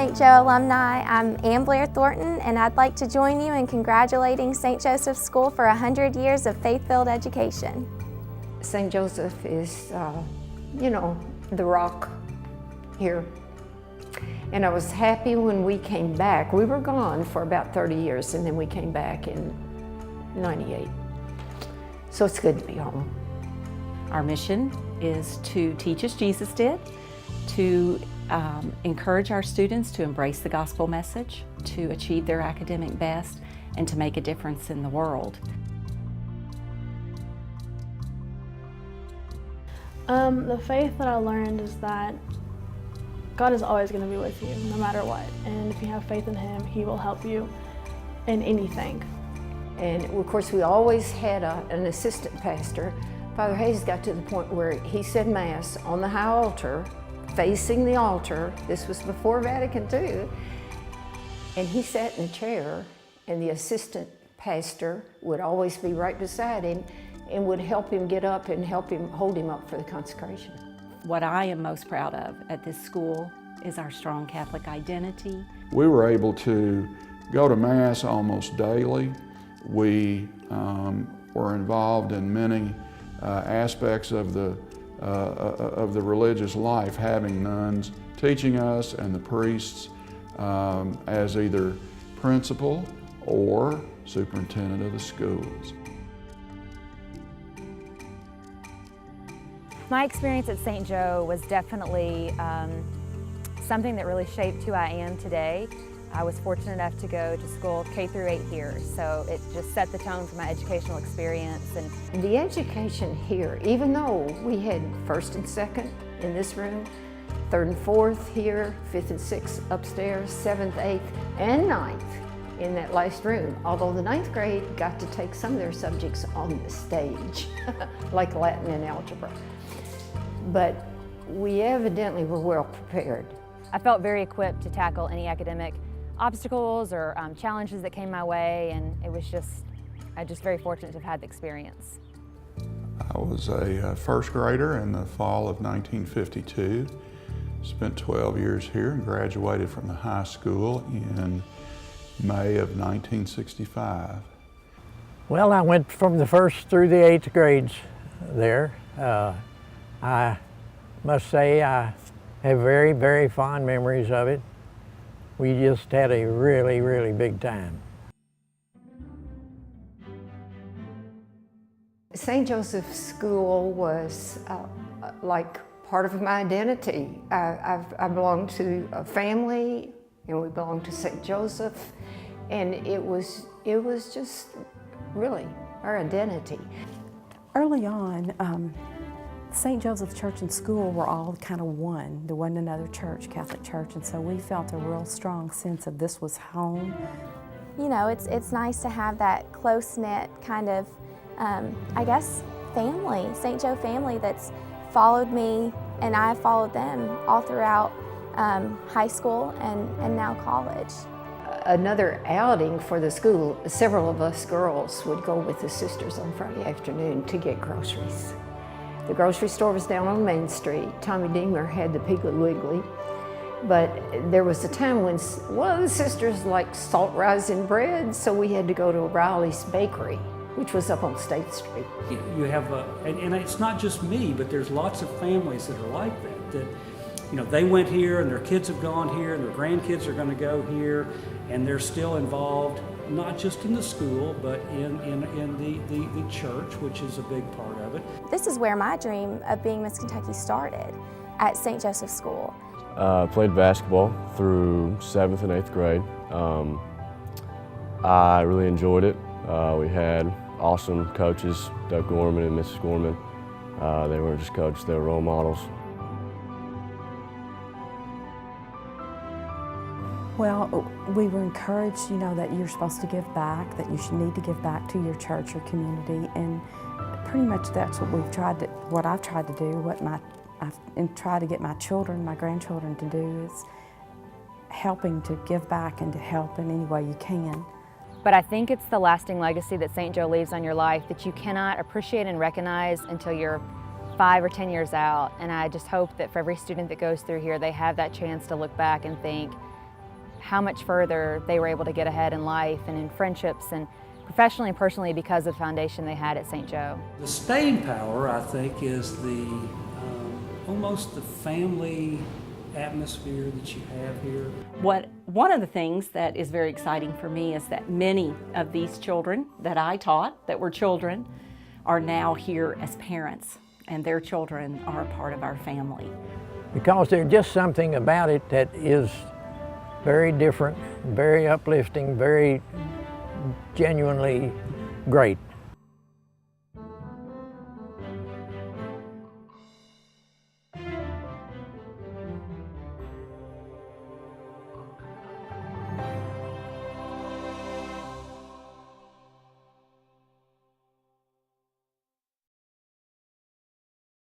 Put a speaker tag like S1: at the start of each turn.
S1: St. Joe alumni. I'm Ann Blair Thornton, and I'd like to join you in congratulating St. Joseph's School for 100 years of faith-filled education.
S2: St. Joseph is, the rock here. And I was happy when we came back. We were gone for about 30 years, and then we came back in '98. So it's good to be home.
S3: Our mission is to teach as Jesus did, to encourage our students to embrace the gospel message, to achieve their academic best, and to make a difference in the world.
S4: The faith that I learned is that God is always going to be with you, no matter what. And if you have faith in Him, He will help you in anything.
S2: And of course, we always had an assistant pastor. Father Hayes got to the point where he said Mass on the high altar, facing the altar. This was before Vatican II. And he sat in a chair, and the assistant pastor would always be right beside him and would help him get up and help him hold him up for the consecration.
S3: What I am most proud of at this school is our strong Catholic identity.
S5: We were able to go to Mass almost daily. We were involved in many aspects of the religious life, having nuns teaching us and the priests as either principal or superintendent of the schools.
S6: My experience at St. Joe was definitely something that really shaped who I am today. I was fortunate enough to go to school K through 8 here, so it just set the tone for my educational experience.
S2: And the education here, even though we had 1st and 2nd in this room, 3rd and 4th here, 5th and 6th upstairs, 7th, 8th, and 9th in that last room, although the 9th grade got to take some of their subjects on the stage, like Latin and algebra. But we evidently were well prepared.
S6: I felt very equipped to tackle any academic obstacles or challenges that came my way, and I'm just very fortunate to have had the experience.
S5: I was a first grader in the fall of 1952, spent 12 years here and graduated from the high school in May of 1965.
S7: Well, I went from the 1st through the 8th grades there. I must say I have very, very fond memories of it. We just had a really, really big time.
S2: St. Joseph's School was like part of my identity. I belong to a family, and we belong to St. Joseph, and it was just really our identity.
S8: Early on, St. Joseph's Church and School were all kind of one. There wasn't another church, Catholic church, and so we felt a real strong sense of this was home.
S1: You know, it's nice to have that close-knit kind of, I guess, family, St. Joe family that's followed me and I followed them all throughout high school and now college.
S2: Another outing for the school, several of us girls would go with the sisters on Friday afternoon to get groceries. The grocery store was down on Main Street. Tommy Deemer had the Piggly Wiggly. But there was a time when one of the sisters liked salt rising bread, so we had to go to Riley's Bakery, which was up on State Street.
S9: You have, and it's not just me, but there's lots of families that are like that, they went here and their kids have gone here and their grandkids are going to go here, and they're still involved, not just in the school, but in the church, which is a big part of it.
S1: This is where my dream of being Miss Kentucky started, at St. Joseph's School.
S10: Played basketball through 7th and 8th grade. I really enjoyed it. We had awesome coaches, Doug Gorman and Mrs. Gorman. They weren't just coaches, they were role models.
S8: Well, we were encouraged, that you're supposed to give back, that you should need to give back to your church or community, and pretty much that's what I've tried to do, and try to get my children, my grandchildren to do is helping to give back and to help in any way you can.
S6: But I think it's the lasting legacy that St. Joe leaves on your life that you cannot appreciate and recognize until you're 5 or 10 years out. And I just hope that for every student that goes through here, they have that chance to look back and think, how much further they were able to get ahead in life and in friendships and professionally and personally because of the foundation they had at St. Joe.
S9: The staying power, I think, is the almost the family atmosphere that you have here.
S3: One of the things that is very exciting for me is that many of these children that I taught, that were children, are now here as parents, and their children are a part of our family.
S7: Because there's just something about it that is very different, very uplifting, very genuinely great.